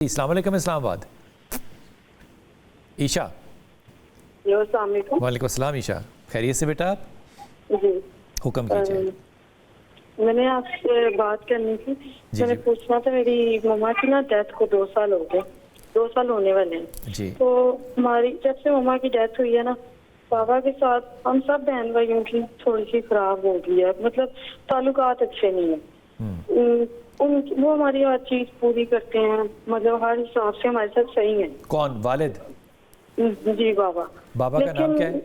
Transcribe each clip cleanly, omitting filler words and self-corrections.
अस्सलाम वालेकुम इस्लाम आबाद। ईशा। अस्सलाम वालेकुम। वालेकुम अस्सलाम ईशा, खैरियत से बेटा आप? जी हुक्म कीजिए। मैंने आपसे बात करनी थी। मैंने पूछना था, मेरी मम्मा की ना डेथ को 2 साल हो गए, 2 साल होने वाले हैं जी। तो हमारी जब से मम्मा की डेथ हुई है ना, पापा के साथ हम सब बहन भाइयों की थोड़ी सी खराब हो गई है, मतलब ताल्लुकात अच्छे नहीं है। वो हमारी हर चीज पूरी करते हैं, मतलब हर हिसाब से हमारे साथ सही है। कौन? वालिद? जी बाबा। बाबा का नाम क्या है?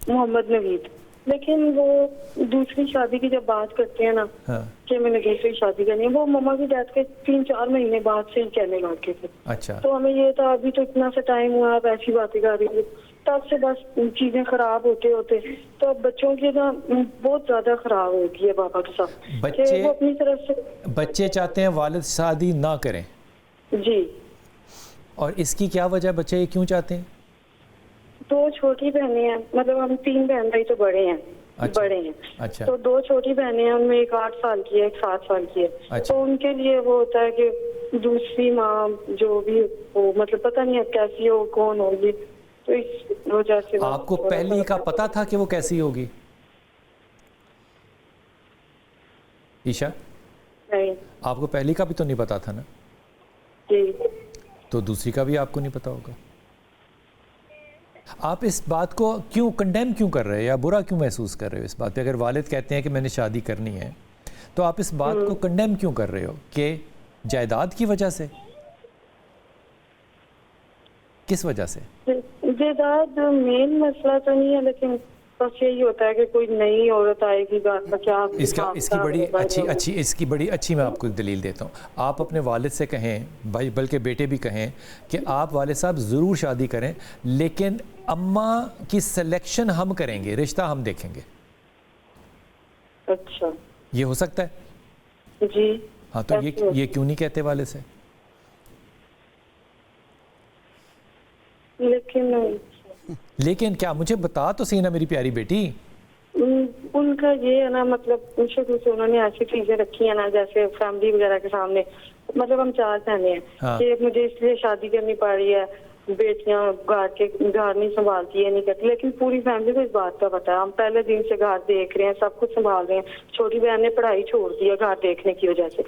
मोहम्मद नवीद। लेकिन वो दूसरी शादी की जब बात करते हैं ना, हाँ। कि मैंने दूसरी शादी करनी है, वो मम्मा की डेथ के 3-4 महीने बाद से ही कहने लगे थे। अच्छा। तो हमें ये था अभी तो इतना सा टाइम हुआ, आप ऐसी बातें कर रही हो, तब से बस चीजें खराब होते होते तो अब बच्चों की ना बहुत ज्यादा खराब हो गई है बाबा के साथ। बच्चे वो अपनी तरफ से बच्चे चाहते हैं वालिद शादी ना करें, जी। और इसकी क्या वजह? बच्चे ये क्यों चाहते हैं? 2 छोटी बहनें हैं, मतलब हम 3 बहन भाई तो बड़े हैं। अच्छा। बड़े हैं। अच्छा। तो 2 छोटी बहनें हैं, उनमें एक 8 साल की है, एक 7 साल की है। अच्छा। तो उनके लिए वो होता है कि दूसरी माँ जो भी हो, मतलब पता नहीं अब कैसी हो, कौन होगी, तो इस वजह से आपको पहली का पता था कि वो कैसी होगी ईशा? नहीं आपको पहली का भी तो नहीं पता था ना, जी। तो दूसरी का भी आपको नहीं पता होगा। आप इस बात को क्यों कंडेम क्यों कर रहे हैं या बुरा क्यों महसूस कर रहे हो इस बात पे? अगर वालिद कहते हैं कि मैंने शादी करनी है, तो आप इस बात को कंडेम क्यों कर रहे हो? कि जायदाद की वजह से? किस वजह से? जायदाद मेन मसला तो नहीं है, लेकिन बस यही होता है कि कोई नई औरत आएगी, क्या इसकी बड़ी अच्छी मैं आपको एक दलील देता हूँ। आप अपने वालिद से कहें, भाई बल्कि बेटे भी कहें कि आप वालिद साहब ज़रूर शादी करें, लेकिन अम्मा की सिलेक्शन हम करेंगे, रिश्ता हम देखेंगे। अच्छा, ये हो सकता है जी। हाँ, तो ये क्यों नहीं कहते वालिद से? लेकिन क्या, मुझे बता तो सही ना मेरी प्यारी बेटी। उनका ये है ना, मतलब शुरू से उन्होंने ऐसी चीजें रखी है ना, जैसे फैमिली वगैरह के सामने, मतलब हम 4 बहनें हैं। हाँ। कि मुझे इसलिए शादी करनी पड़ रही है, बेटियां घर नहीं संभालती है, नहीं करती, लेकिन पूरी फैमिली को इस बात का पता है। हम पहले दिन से घर देख रहे हैं, सब कुछ संभाल रहे हैं। छोटी बहन ने पढ़ाई छोड़ दी है घर देखने की वजह से।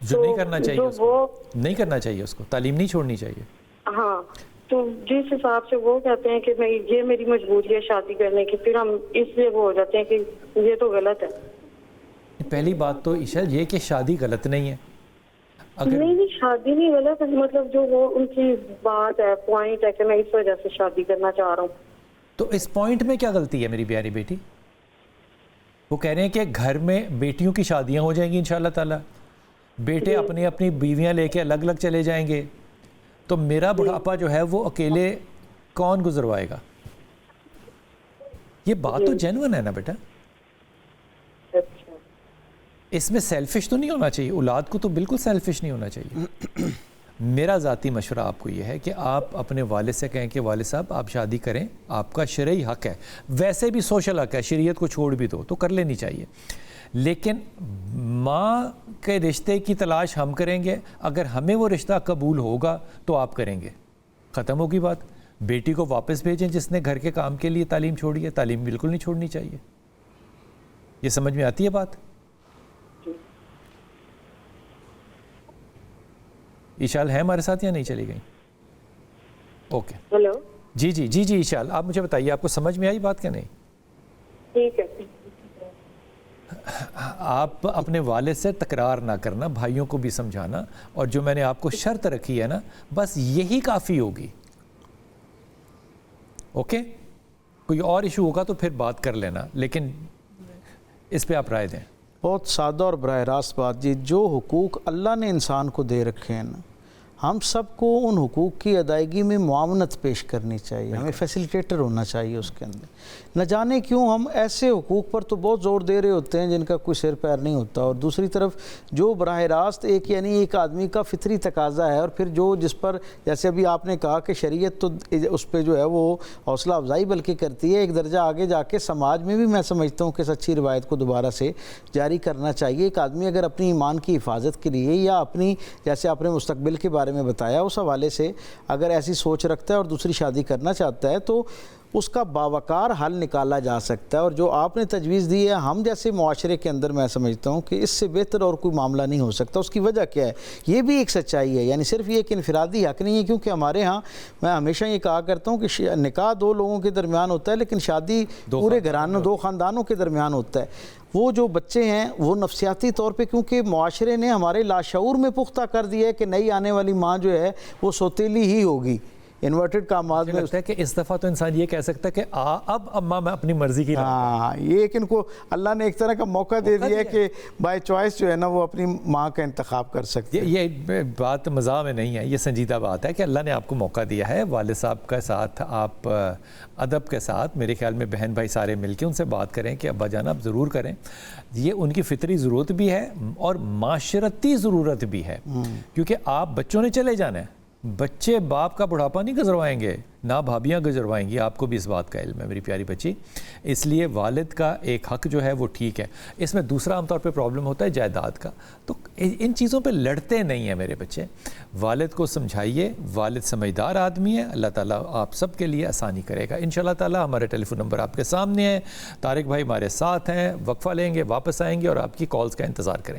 जो नहीं करना चाहिए उसको, नहीं करना चाहिए उसको, तालीम नहीं छोड़नी चाहिए। हाँ, तो जिस हिसाब से वो कहते हैं कि मैं ये मेरी मजबूरी है शादी करने की, फिर हम इसलिए वो हो जाते हैं कि ये तो गलत है। पहली बात तो ईशा ये कि शादी गलत नहीं है। अगर नहीं शादी नहीं गलत है, मतलब जो वो उनकी बात है, पॉइंट है कि मैं इस वजह से शादी करना चाह रहा हूँ। तो इस पॉइंट में क्या गलती है मेरी प्यारी बेटी? वो कह रहे हैं कि घर में बेटियों की शादियां हो जाएंगी इंशाल्लाह ताला, बेटे अपनी अपनी बीवियां लेके अलग अलग चले जाएंगे, तो मेरा बुढ़ापा जो है वो अकेले कौन गुजरवाएगा? ये बात तो जेन्युइन है ना बेटा। अच्छा। इसमें सेल्फिश तो नहीं होना चाहिए, औलाद को तो बिल्कुल सेल्फिश नहीं होना चाहिए। मेरा ज़ाती मशवरा आपको ये है कि आप अपने वालिद से कहें कि वालिद साहब आप शादी करें, आपका शरई हक है, वैसे भी सोशल हक है, शरीयत को छोड़ भी दो तो कर लेनी चाहिए, लेकिन माँ के रिश्ते की तलाश हम करेंगे। अगर हमें वो रिश्ता कबूल होगा तो आप करेंगे, ख़त्म होगी बात। बेटी को वापस भेजें जिसने घर के काम के लिए तालीम छोड़ी है, तालीम बिल्कुल नहीं छोड़नी चाहिए। ये समझ में आती है बात? ईशाल है हमारे साथ या नहीं चली गई? Okay, hello. जी जी जी जी ईशाल, आप मुझे बताइए, आपको समझ में आई बात क्या नहीं? ठीक है। आप अपने वालिद से तकरार ना करना, भाइयों को भी समझाना, और जो मैंने आपको शर्त रखी है ना, बस यही काफ़ी होगी। ओके, कोई और इशू होगा तो फिर बात कर लेना, लेकिन इस पे आप राय दें। बहुत सादा और बराह रास्त बात जी। जो हुकूक अल्लाह ने इंसान को दे रखे हैं ना, हम सबको उन हुकूक की अदायगी में मुआवनत पेश करनी चाहिए, हमें फैसिलिटेटर होना चाहिए उसके अंदर। न जाने क्यों हम ऐसे हुकूक पर तो बहुत ज़ोर दे रहे होते हैं जिनका कोई सिर पैर नहीं होता, और दूसरी तरफ जो बराह रास्त एक यानी एक आदमी का फितरी तकाजा है, और फिर जो जिस पर जैसे अभी आपने कहा कि शरीयत तो उस पर जो है वो हौसला अफजाई बल्कि करती है, एक दर्जा आगे जाके समाज में भी मैं समझता हूँ कि सच्ची रिवायत को दोबारा से जारी करना चाहिए। एक आदमी अगर अपनी ईमान की हिफाजत के लिए या अपनी, जैसे आपने मुस्तकबिल के बारे بارے میں بتایا اس حوالے سے اگر ایسی سوچ رکھتا ہے اور دوسری شادی کرنا چاہتا ہے تو اس کا باوقار حل نکالا جا سکتا ہے. اور جو آپ نے تجویز دی ہے ہم جیسے معاشرے کے اندر میں سمجھتا ہوں کہ اس سے بہتر اور کوئی معاملہ نہیں ہو سکتا. اس کی وجہ کیا ہے؟ یہ بھی ایک سچائی ہے, یعنی صرف یہ ایک انفرادی حق نہیں ہے, کیونکہ ہمارے ہاں میں ہمیشہ یہ کہا کرتا ہوں کہ نکاح دو لوگوں کے درمیان ہوتا ہے لیکن شادی پورے گھرانوں دو خاندانوں کے درمیان ہوتا ہے. وہ جو بچے ہیں وہ نفسیاتی طور پہ کیونکہ معاشرے نے ہمارے لاشعور میں پختہ کر دیا ہے کہ نئی آنے والی ماں جو ہے وہ سوتیلی ہی ہوگی, انورٹڈ کا مجھے لگتا ہے کہ اس دفعہ تو انسان یہ کہہ سکتا ہے کہ اب اماں میں اپنی مرضی کی یہ ایک ان کو اللہ نے ایک طرح کا موقع دے دیا ہے کہ بائی چوائس جو ہے نا وہ اپنی ماں کا انتخاب کر سکتے ہیں. یہ بات مزاح میں نہیں ہے, یہ سنجیدہ بات ہے کہ اللہ نے آپ کو موقع دیا ہے. والد صاحب کے ساتھ آپ ادب کے ساتھ میرے خیال میں بہن بھائی سارے مل کے ان سے بات کریں کہ ابا جان آپ ضرور کریں, یہ ان کی فطری ضرورت بھی ہے اور معاشرتی ضرورت بھی ہے, کیونکہ آپ بچوں نے چلے جانا ہے, بچے باپ کا بڑھاپا نہیں گزروائیں گے, نہ بھابیاں گزروائیں گی, آپ کو بھی اس بات کا علم ہے میری پیاری بچی. اس لیے والد کا ایک حق جو ہے وہ ٹھیک ہے. اس میں دوسرا عام طور پہ پرابلم ہوتا ہے جائیداد کا, تو ان چیزوں پہ لڑتے نہیں ہیں میرے بچے. والد کو سمجھائیے, والد سمجھدار آدمی ہے, اللہ تعالیٰ آپ سب کے لیے آسانی کرے گا انشاءاللہ تعالیٰ. ہمارے ٹیلی فون نمبر آپ کے سامنے ہے, طارق بھائی ہمارے ساتھ ہیں, وقفہ لیں گے, واپس آئیں گے اور آپ کی کالز کا انتظار کریں گے.